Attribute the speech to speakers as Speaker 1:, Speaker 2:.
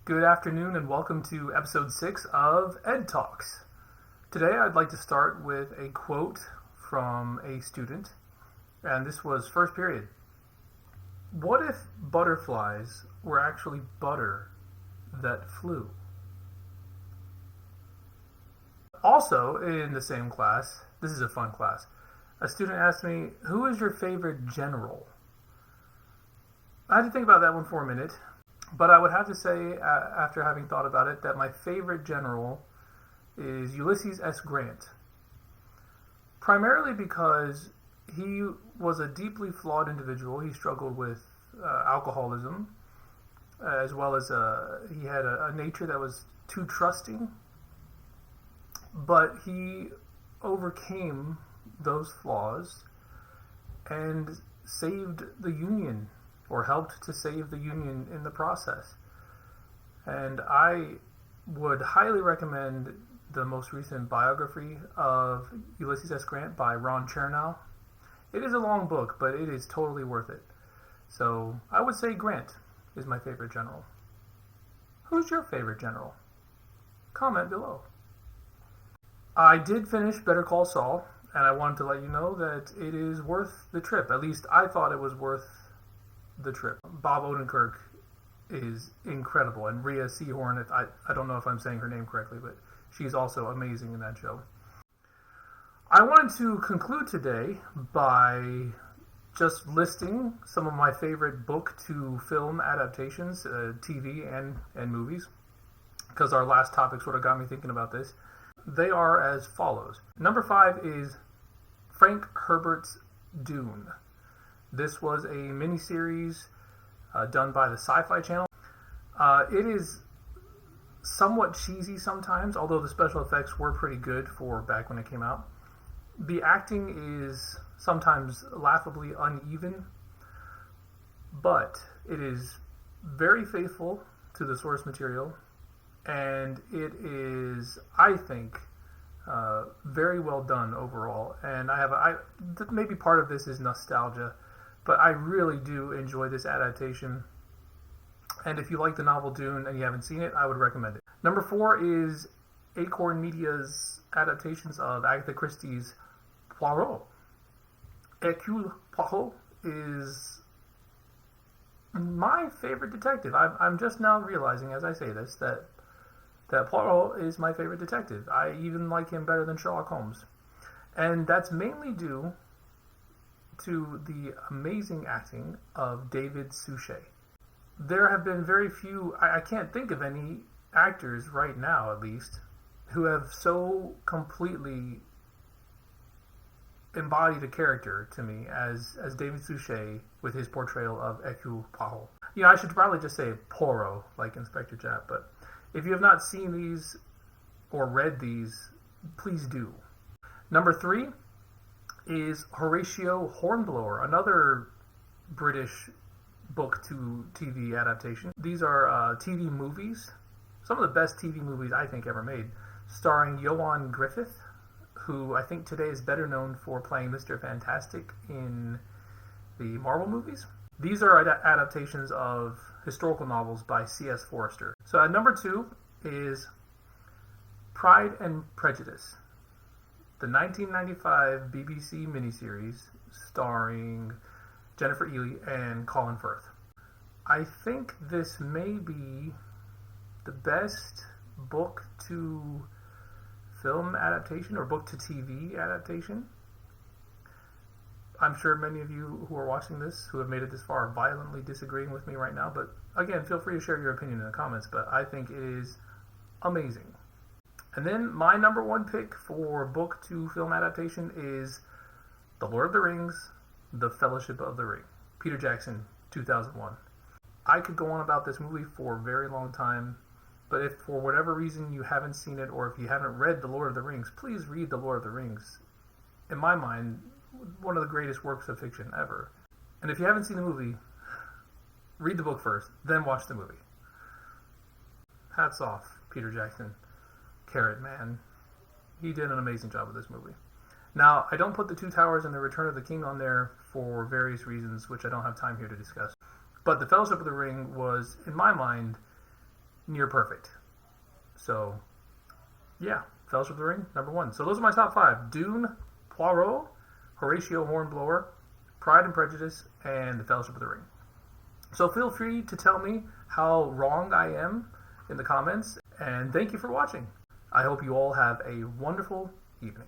Speaker 1: Good afternoon and welcome to episode 6 of Ed Talks. Today I'd like to start with a quote from a student, and this was first period. What if butterflies were actually butter that flew? Also in the same class, this is a fun class, a student asked me, who is your favorite general? I had to think about that one for a minute. But I would have to say, after having thought about it, that my favorite general is Ulysses S. Grant. Primarily because he was a deeply flawed individual. He struggled with alcoholism, as well as he had a nature that was too trusting. But he overcame those flaws and saved the Union, or helped to save the Union in the process. And I would highly recommend the most recent biography of Ulysses S. Grant by Ron Chernow. It is a long book, but it is totally worth it. So I would say Grant is my favorite general. Who's your favorite general? Comment below. I did finish Better Call Saul, and I wanted to let you know that it is worth the trip. At least I thought it was worth the trip. Bob Odenkirk is incredible, and Rhea Seehorn, I don't know if I'm saying her name correctly, but she's also amazing in that show. I wanted to conclude today by just listing some of my favorite book to film adaptations, TV and movies, because our last topic sort of got me thinking about this. They are as follows. Number 5 is Frank Herbert's Dune. This was a miniseries done by the Sci-Fi Channel. It is somewhat cheesy sometimes, although the special effects were pretty good for back when it came out. The acting is sometimes laughably uneven, but it is very faithful to the source material, and it is, I think, very well done overall. And maybe part of this is nostalgia, but I really do enjoy this adaptation. And if you like the novel Dune and you haven't seen it, I would recommend it. Number 4 is Acorn Media's adaptations of Agatha Christie's Poirot. Hercule Poirot is my favorite detective. I'm just now realizing as I say this that Poirot is my favorite detective. I even like him better than Sherlock Holmes. And that's mainly due to the amazing acting of David Suchet. There have been very few, I can't think of any actors right now at least, who have so completely embodied a character to me as David Suchet with his portrayal of Hercule Poirot. I should probably just say Poirot, like Inspector Jack, but if you have not seen these or read these, please do. Number 3 is Horatio Hornblower, another British book to TV adaptation. These are TV movies, some of the best TV movies I think ever made, starring Ioan Gruffudd, who I think today is better known for playing Mr. Fantastic in the Marvel movies. These are adaptations of historical novels by C.S. Forester. So at number 2 is Pride and Prejudice, the 1995 BBC miniseries starring Jennifer Ehle and Colin Firth. I think this may be the best book to film adaptation or book to TV adaptation. I'm sure many of you who are watching this, who have made it this far, are violently disagreeing with me right now, but again, feel free to share your opinion in the comments, but I think it is amazing. And then my number 1 pick for book to film adaptation is The Lord of the Rings, The Fellowship of the Ring. Peter Jackson, 2001. I could go on about this movie for a very long time, but if for whatever reason you haven't seen it, or if you haven't read The Lord of the Rings, please read The Lord of the Rings. In my mind, one of the greatest works of fiction ever. And if you haven't seen the movie, read the book first, then watch the movie. Hats off, Peter Jackson. Carrot Man. He did an amazing job with this movie. Now, I don't put The Two Towers and The Return of the King on there for various reasons, which I don't have time here to discuss. But The Fellowship of the Ring was, in my mind, near perfect. So, yeah, Fellowship of the Ring, number 1. So those are my top 5. Dune, Poirot, Horatio Hornblower, Pride and Prejudice, and The Fellowship of the Ring. So feel free to tell me how wrong I am in the comments, and thank you for watching. I hope you all have a wonderful evening.